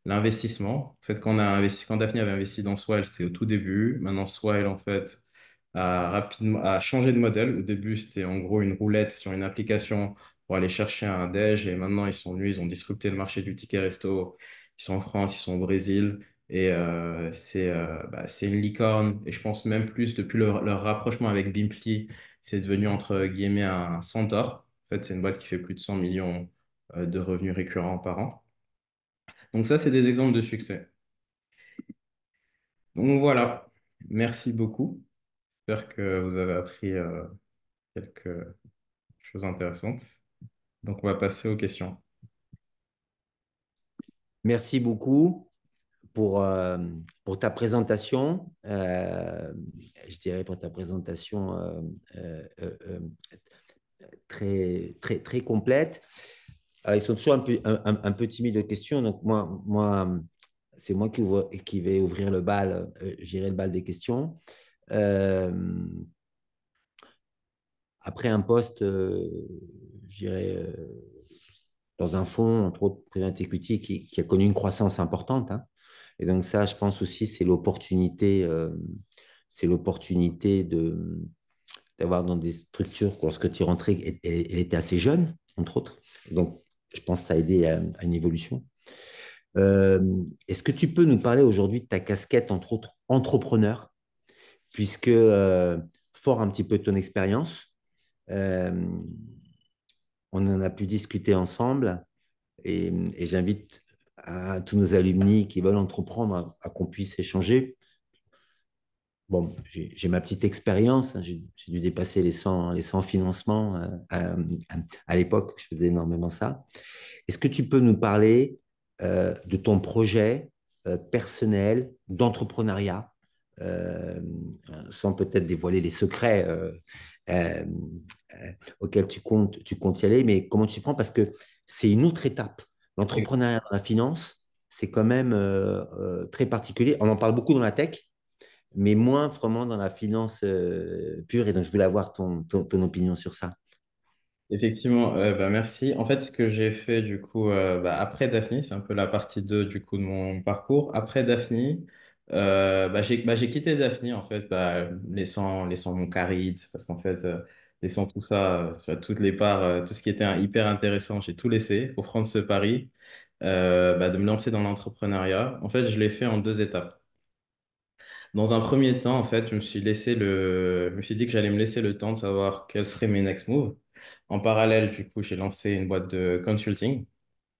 l'investissement. En fait, quand Daphne avait investi dans Swile, c'était au tout début. Maintenant, Swile, en fait, a changé de modèle. Au début, c'était en gros une roulette sur une application pour aller chercher un déj. Et maintenant, ils sont venus, ils ont disrupté le marché du ticket resto. Ils sont en France, ils sont au Brésil. Et c'est une licorne. Et je pense même plus, depuis leur rapprochement avec Bimply, c'est devenu entre guillemets un centaure. En fait, c'est une boîte qui fait plus de 100 millions de revenus récurrents par an. Donc ça, c'est des exemples de succès. Donc voilà. Merci beaucoup. J'espère que vous avez appris quelques choses intéressantes. Donc, on va passer aux questions. Merci beaucoup pour ta présentation. Je dirais pour ta présentation euh, euh, euh, très complète. Ils sont toujours un peu timides de questions. Donc, c'est moi qui vais ouvrir le bal, gérer le bal des questions. Euh, Après un poste, je dirais, dans un fonds, entre autres, private equity, qui a connu une croissance importante, hein. Et donc ça, je pense aussi, c'est l'opportunité d'avoir dans des structures, lorsque tu es rentré, elle était assez jeune, entre autres. Donc, je pense que ça a aidé à une évolution. Euh, Est-ce que tu peux nous parler aujourd'hui de ta casquette, entre autres, entrepreneur, puisque, fort un petit peu de ton expérience, euh, on en a pu discuter ensemble et j'invite à tous nos alumni qui veulent entreprendre à qu'on puisse échanger. Bon, j'ai ma petite expérience, hein, j'ai dû dépasser les 100 financements à l'époque, je faisais énormément ça. Est-ce que tu peux nous parler de ton projet personnel d'entrepreneuriat, euh, sans peut-être dévoiler les secrets euh, auxquels tu comptes y aller, mais comment tu prends? Parce que c'est une autre étape. L'entrepreneuriat dans la finance, c'est quand même très particulier. On en parle beaucoup dans la tech, mais moins vraiment dans la finance pure. Et donc, je voulais avoir ton opinion sur ça. Effectivement, bah, merci. En fait, ce que j'ai fait du coup, après Daphne, c'est un peu la partie 2 du coup de mon parcours. Après Daphne, j'ai quitté Daphne en fait, laissant mon caride, parce qu'en fait, laissant tout ça, sur toutes les parts, tout ce qui était hyper intéressant, j'ai tout laissé pour prendre ce pari, de me lancer dans l'entrepreneuriat. En fait, je l'ai fait en deux étapes. Dans un premier temps, en fait, je me suis dit que j'allais me laisser le temps de savoir quels seraient mes next moves. En parallèle, du coup, j'ai lancé une boîte de consulting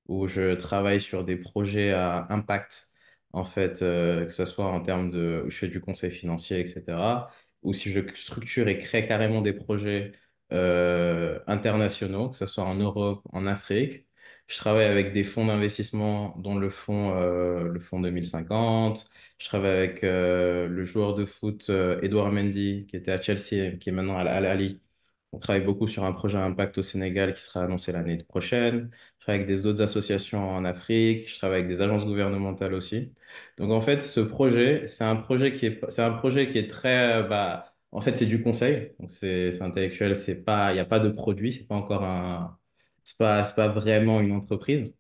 où je travaille sur des projets à impact, en fait, que ce soit en termes de, où je fais du conseil financier, etc., ou si je structure et crée carrément des projets internationaux, que ce soit en Europe, en Afrique. Je travaille avec des fonds d'investissement, dont le fonds 2050. Je travaille avec le joueur de foot Edouard Mendy, qui était à Chelsea et qui est maintenant à Al Ahly. On travaille beaucoup sur un projet à impact au Sénégal qui sera annoncé l'année prochaine. Je travaille avec des autres associations en Afrique, je travaille avec des agences gouvernementales aussi. Donc en fait, ce projet, c'est un projet qui est très, en fait, c'est du conseil, donc c'est intellectuel, c'est pas, il n'y a pas de produit, c'est pas encore c'est pas vraiment une entreprise.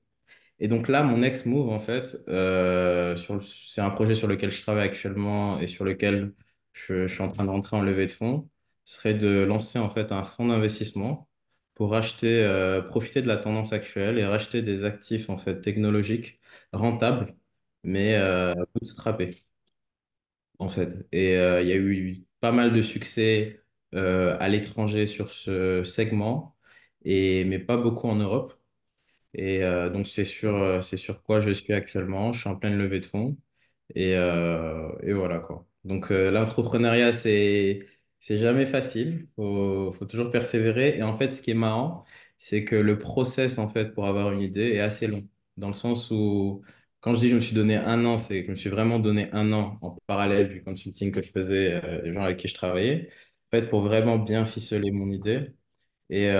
Et donc là, mon next move, en fait, c'est un projet sur lequel je travaille actuellement et sur lequel je suis en train de rentrer en levée de fonds, serait de lancer en fait un fonds d'investissement pour profiter de la tendance actuelle et racheter des actifs en fait technologiques rentables, mais bootstrappés en fait. Et il y a eu pas mal de succès à l'étranger sur ce segment, mais pas beaucoup en Europe. Et donc, c'est sur quoi je suis actuellement. Je suis en pleine levée de fonds. Et voilà, quoi. Donc, l'entrepreneuriat, c'est jamais facile. Faut toujours persévérer. Et en fait, ce qui est marrant, c'est que le process, en fait, pour avoir une idée est assez long. Dans le sens où, quand je dis je me suis donné un an, c'est que je me suis vraiment donné un an en parallèle du consulting que je faisais, des gens avec qui je travaillais. En fait, pour vraiment bien ficeler mon idée et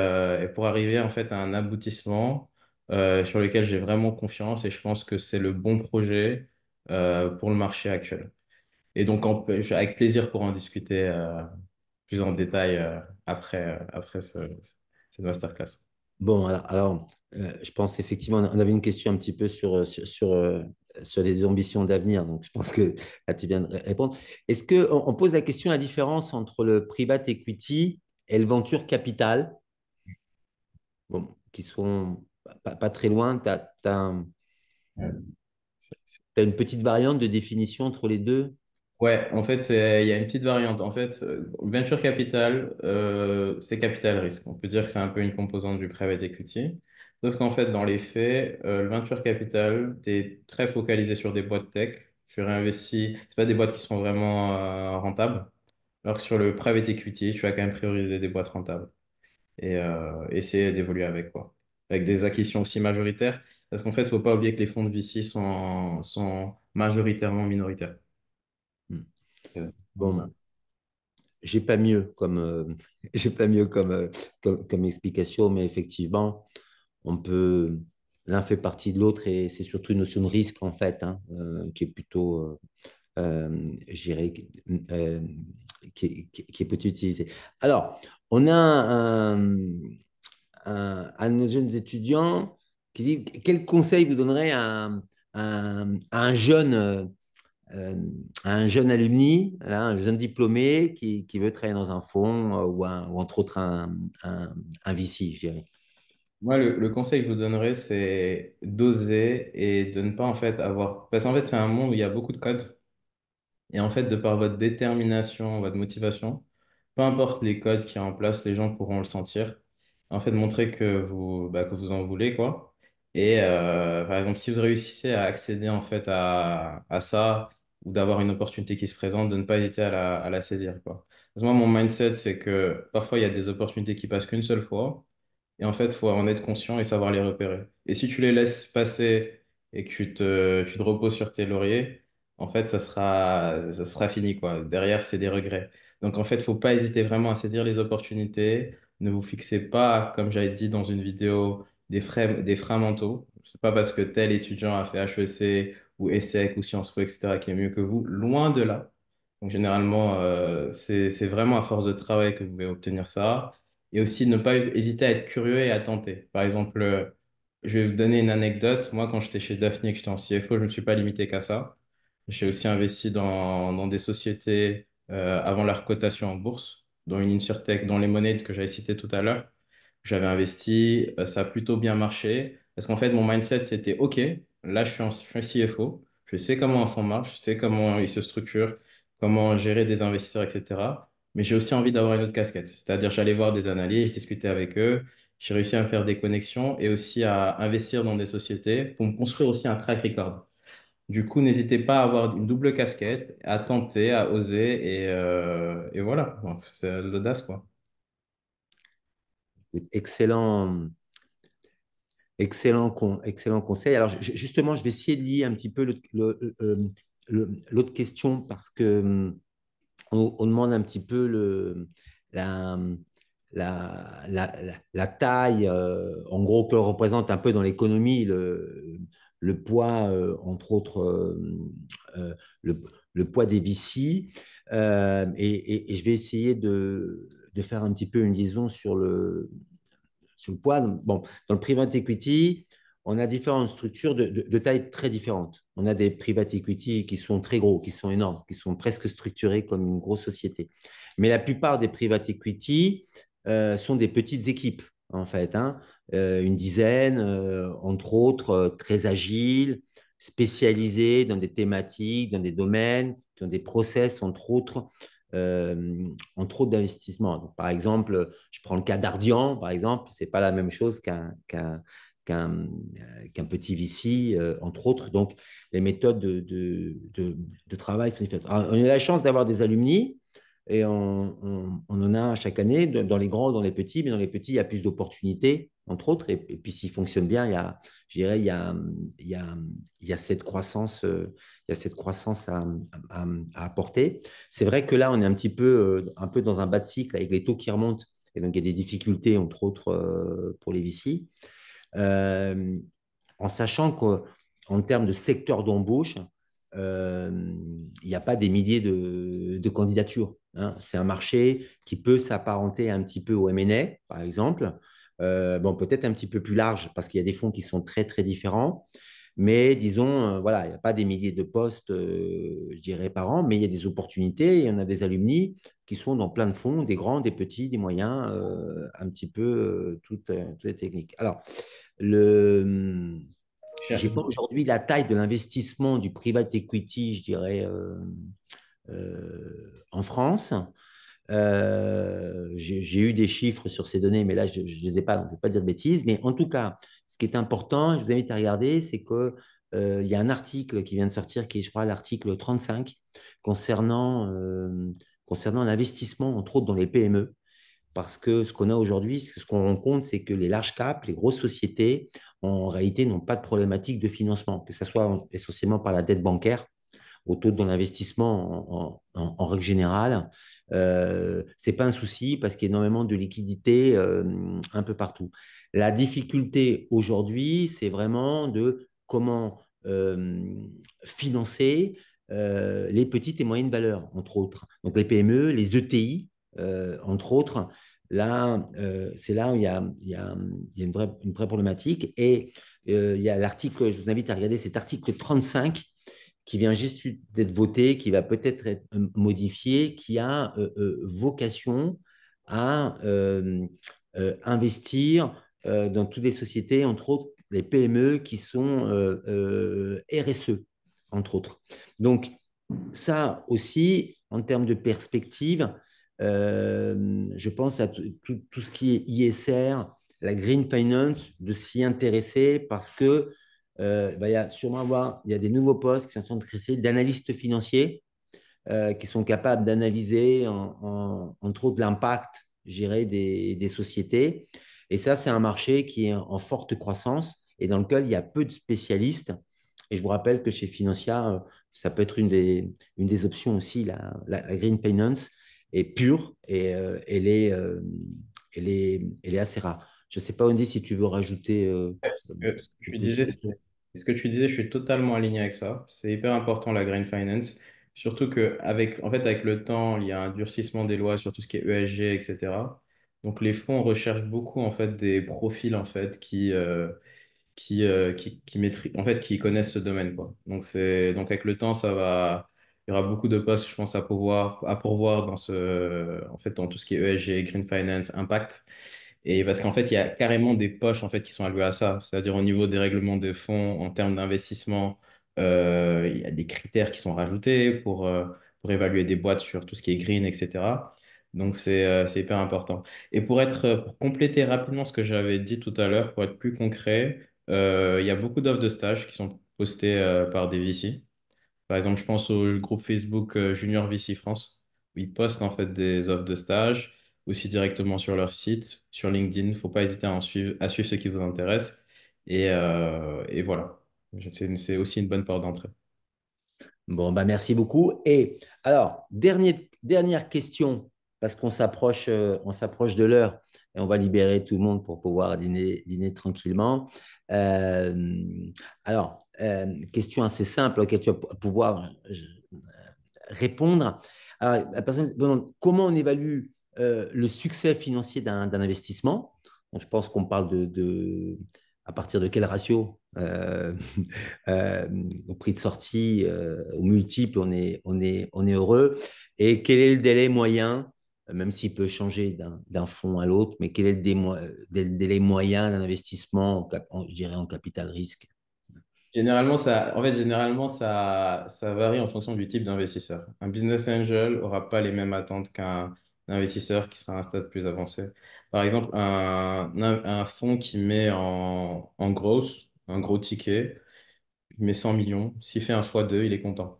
pour arriver en fait à un aboutissement sur lequel j'ai vraiment confiance et je pense que c'est le bon projet pour le marché actuel. Et donc avec plaisir pour en discuter plus en détail après cette masterclass. Bon, je pense effectivement, on avait une question un petit peu sur les ambitions d'avenir, donc je pense que là, tu viens de répondre. Est-ce qu'on pose la question, la différence entre le private equity et le venture capital, bon, qui sont pas très loin, tu as, une petite variante de définition entre les deux? Ouais, en fait, il y a une petite variante. En fait, venture capital, c'est capital risque. On peut dire que c'est un peu une composante du private equity. Sauf qu'en fait, dans les faits, le venture capital, tu es très focalisé sur des boîtes tech. Tu réinvestis, c'est pas des boîtes qui sont vraiment rentables. Alors que sur le private equity, tu vas quand même prioriser des boîtes rentables et essayer d'évoluer avec quoi. Avec des acquisitions aussi majoritaires. Parce qu'en fait, il ne faut pas oublier que les fonds de VC sont majoritairement minoritaires. Hmm. Donc, voilà. Bon, j'ai pas mieux j'ai pas mieux comme explication, mais effectivement, on peut, l'un fait partie de l'autre et c'est surtout une notion de risque en fait, hein, qui est plutôt, je dirais, euh, qui est plutôt utilisée. Alors, on a un de nos jeunes étudiants qui dit, quel conseil vous donnerez à un jeune euh, à un jeune alumni, là, un jeune diplômé qui veut travailler dans un fonds ou entre autres un VC, je dirais. Moi, le conseil que je vous donnerais, c'est d'oser et de ne pas en fait avoir. Parce qu'en fait, c'est un monde où il y a beaucoup de codes. Et en fait, de par votre détermination, votre motivation, peu importe les codes qui sont en place, les gens pourront le sentir. En fait, montrer que vous en voulez, quoi. Et par exemple, si vous réussissez à accéder en fait à ça ou d'avoir une opportunité qui se présente, de ne pas hésiter à la saisir, quoi. Parce que moi, mon mindset, c'est que parfois, il y a des opportunités qui passent qu'une seule fois. Et en fait, il faut en être conscient et savoir les repérer. Et si tu les laisses passer et que tu te reposes sur tes lauriers, en fait, ça sera fini, quoi. Derrière, c'est des regrets. Donc, en fait, il faut pas hésiter vraiment à saisir les opportunités. Ne vous fixez pas, comme j'avais dit dans une vidéo, des freins mentaux. C'est pas parce que tel étudiant a fait HEC ou ESSEC ou Sciences Po, etc., qui est mieux que vous. Loin de là. Donc, généralement, c'est vraiment à force de travail que vous pouvez obtenir ça. et aussi ne pas hésiter à être curieux et à tenter. Par exemple, je vais vous donner une anecdote. Moi, quand j'étais chez Daphne et que j'étais en CFO, je ne me suis pas limité qu'à ça. J'ai aussi investi dans des sociétés avant leur cotation en bourse, dont une InsurTech, dont les monnaies que j'avais citées tout à l'heure. J'avais investi, ça a plutôt bien marché. Parce qu'en fait, mon mindset, c'était OK, là, je suis CFO, je sais comment un fonds marche, je sais comment il se structure, comment gérer des investisseurs, etc. Mais j'ai aussi envie d'avoir une autre casquette. C'est-à-dire, j'allais voir des analystes, je discutais avec eux, j'ai réussi à me faire des connexions et aussi à investir dans des sociétés pour me construire aussi un track record. Du coup, n'hésitez pas à avoir une double casquette, à tenter, à oser et voilà. Donc, c'est l'audace, quoi. Excellent, excellent conseil. Alors, justement, je vais essayer de lier un petit peu l'autre question parce que on demande un petit peu la, la taille, en gros, que représente un peu dans l'économie le poids, entre autres, euh, le, le poids des VC. Et je vais essayer de faire un petit peu une liaison sur le poids. Bon, dans le private equity, on a différentes structures de tailles très différentes. On a des private equity qui sont très gros, qui sont énormes, qui sont presque structurés comme une grosse société. Mais la plupart des private equity sont des petites équipes, en fait, hein. Une dizaine, entre autres, très agiles, spécialisées dans des thématiques, dans des domaines, qui ont des process, entre autres d'investissement. Donc, par exemple, je prends le cas d'Ardian, par exemple, c'est pas la même chose qu'un petit VC, entre autres. Donc, les méthodes de travail sont différentes. Alors, on a la chance d'avoir des alumni et on en a chaque année, dans les grands, dans les petits, mais dans les petits, il y a plus d'opportunités, entre autres. Et puis, s'ils fonctionnent bien, je dirais, il y a, il y a cette croissance, il y a cette croissance à apporter. C'est vrai que là, on est un peu dans un bas de cycle avec les taux qui remontent. Et donc, il y a des difficultés, entre autres, pour les VC. Euh, En sachant qu'en termes de secteur d'embauche, euh, il n'y a pas des milliers de candidatures, hein. C'est un marché qui peut s'apparenter un petit peu au M&A, par exemple. Bon, peut-être un petit peu plus large parce qu'il y a des fonds qui sont très, très différents. Mais disons, voilà, il n'y a pas des milliers de postes, je dirais, par an, mais il y a des opportunités. Il y en a des alumni qui sont dans plein de fonds, des grands, des petits, des moyens, un petit peu toutes les techniques. Alors, le, j'ai pas aujourd'hui la taille de l'investissement du private equity, je dirais, en France. J'ai eu des chiffres sur ces données, mais là, je ne les ai pas, donc je ne vais pas dire de bêtises. Mais en tout cas, ce qui est important, je vous invite à regarder, c'est que, il y a un article qui vient de sortir, qui est, je crois, l'article 35, concernant, concernant l'investissement, entre autres, dans les PME. Parce que ce qu'on a aujourd'hui, ce qu'on rencontre, c'est que les large caps, les grosses sociétés, en réalité, n'ont pas de problématique de financement, que ce soit essentiellement par la dette bancaire au taux de l'investissement en règle générale. Ce n'est pas un souci parce qu'il y a énormément de liquidités un peu partout. La difficulté aujourd'hui, c'est vraiment de comment financer les petites et moyennes valeurs, entre autres. Donc les PME, les ETI, entre autres. Là, c'est là où il y a une vraie problématique. Et il y a l'article, je vous invite à regarder cet article 35 qui vient juste d'être voté, qui va peut-être être modifié, qui a vocation à investir dans toutes les sociétés, entre autres les PME qui sont RSE, entre autres. Donc, ça aussi, en termes de perspective, je pense à tout ce qui est ISR, la green finance, de s'y intéresser parce que il y a sûrement il y a des nouveaux postes qui sont en train de créer d'analystes financiers qui sont capables d'analyser entre autres l'impact géré des sociétés. Et ça, c'est un marché qui est en forte croissance et dans lequel il y a peu de spécialistes. Et je vous rappelle que chez Financia, ça peut être une des options aussi, la Green Finance est pure et elle est assez rare. Je ne sais pas, Andy, si tu veux rajouter Tu quelque disais, chose. ce que tu disais, je suis totalement aligné avec ça. C'est hyper important la green finance. Surtout que avec, en fait, avec le temps, il y a un durcissement des lois sur tout ce qui est ESG, etc. Donc les fonds recherchent beaucoup en fait des profils en fait en fait, qui connaissent ce domaine, quoi. Donc avec le temps, il y aura beaucoup de postes, je pense, à pourvoir en fait, dans tout ce qui est ESG, Green Finance, Impact. Et parce qu'en fait, il y a carrément des poches en fait, qui sont allouées à ça. C'est-à-dire au niveau des règlements de fonds, en termes d'investissement, il y a des critères qui sont rajoutés pour évaluer des boîtes sur tout ce qui est green, etc. Donc c'est hyper important. Et pour compléter rapidement ce que j'avais dit tout à l'heure, pour être plus concret, il y a beaucoup d'offres de stage qui sont postées par des VC. Par exemple, je pense au groupe Facebook Junior VC France, où ils postent en fait des offres de stage, aussi directement sur leur site, sur LinkedIn. Il ne faut pas hésiter à suivre ce qui vous intéresse. Et voilà. C'est aussi une bonne porte d'entrée. Bon, bah merci beaucoup. Et alors, dernière question, parce on s'approche de l'heure et on va libérer tout le monde pour pouvoir dîner tranquillement. Question assez simple auquel tu vas pouvoir répondre. Alors, la personne demande comment on évalue le succès financier d'un investissement. Donc, je pense qu'on parle à partir de quel ratio euh, au prix de sortie, au multiple, on est heureux. Et quel est le délai moyen, même s'il peut changer d'un fonds à l'autre, mais quel est le délai moyen d'un investissement, je dirais, en capital risque? Généralement, ça varie en fonction du type d'investisseur. Un business angel aura pas les mêmes attentes qu'un investisseur qui sera à un stade plus avancé. Par exemple, un fonds qui met en gross, un gros ticket, il met 100 millions. S'il fait un x2, il est content.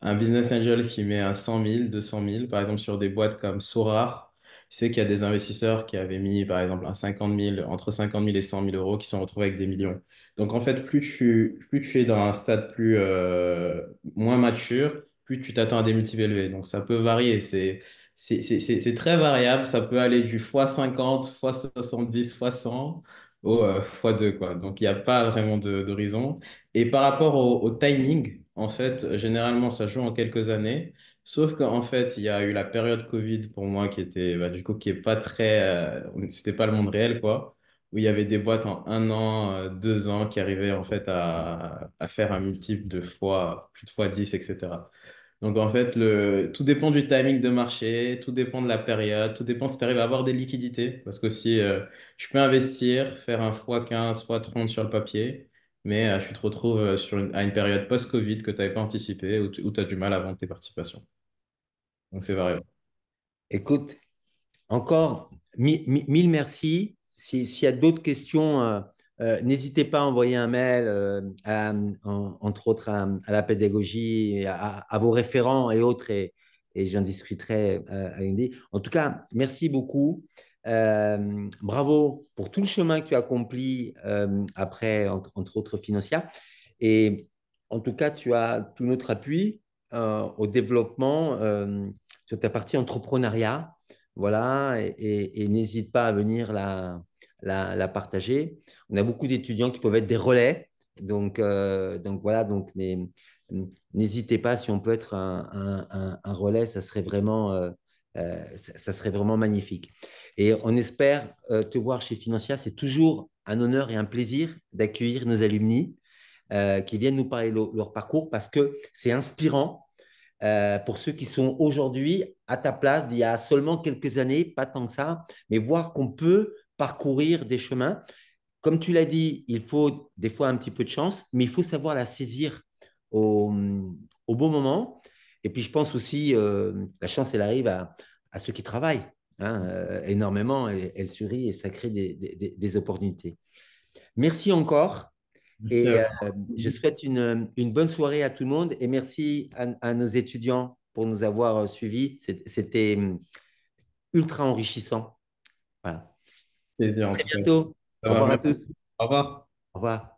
Un business angel qui met un 100 000, 200 000, par exemple sur des boîtes comme Sorar, je sais qu'il y a des investisseurs qui avaient mis, par exemple, un 50 000, entre 50 000 et 100 000 euros qui sont retrouvés avec des millions. Donc, en fait, plus tu es dans un stade moins mature, plus tu t'attends à des multiples élevés. Donc, ça peut varier. C'est très variable. Ça peut aller du x50, x70, x100 au x2, quoi. Donc, il n'y a pas vraiment d'horizon. Et par rapport au timing, en fait, généralement, ça joue en quelques années. Sauf qu'en fait, il y a eu la période Covid pour moi qui était, bah, du coup, qui est pas c'était pas le monde réel, quoi. Où il y avait des boîtes en 1 an, 2 ans qui arrivaient en fait à faire un multiple de fois, plus de fois 10, etc. Donc en fait, tout dépend du timing de marché, tout dépend de la période, tout dépend si tu arrives à avoir des liquidités. Parce que si tu peux investir, faire un x15, x30 sur le papier, mais tu te retrouves à une période post-Covid que tu n'avais pas anticipée, où tu as du mal à vendre tes participations. Donc c'est variable. Écoute, encore mille merci. S'il y a d'autres questions, n'hésitez pas à envoyer un mail, entre autres à la pédagogie, à vos référents et autres, et j'en discuterai avec Andy. En tout cas, merci beaucoup. Bravo pour tout le chemin que tu as accompli après, entre autres financières. Et en tout cas, tu as tout notre appui au développement sur ta partie entrepreneuriat. Voilà, et n'hésite pas à venir la partager. On a beaucoup d'étudiants qui peuvent être des relais. Donc voilà, n'hésitez pas si on peut être un relais, ça serait vraiment magnifique. Et on espère te voir chez Financia. C'est toujours un honneur et un plaisir d'accueillir nos alumni qui viennent nous parler de leur parcours parce que c'est inspirant pour ceux qui sont aujourd'hui à ta place d'il y a seulement quelques années, pas tant que ça, mais voir qu'on peut parcourir des chemins. Comme tu l'as dit, il faut des fois un petit peu de chance, mais il faut savoir la saisir au, au bon moment. Et puis je pense aussi, la chance, elle arrive à ceux qui travaillent hein, énormément, elle sourit et ça crée des opportunités. Merci encore. Merci à Et je vous. souhaite une bonne soirée à tout le monde et merci à nos étudiants pour nous avoir suivis. C'était ultra enrichissant. Voilà. Plaisir À en très tout cas. bientôt. Ça Au va, revoir à merci. tous. Au revoir. Au revoir.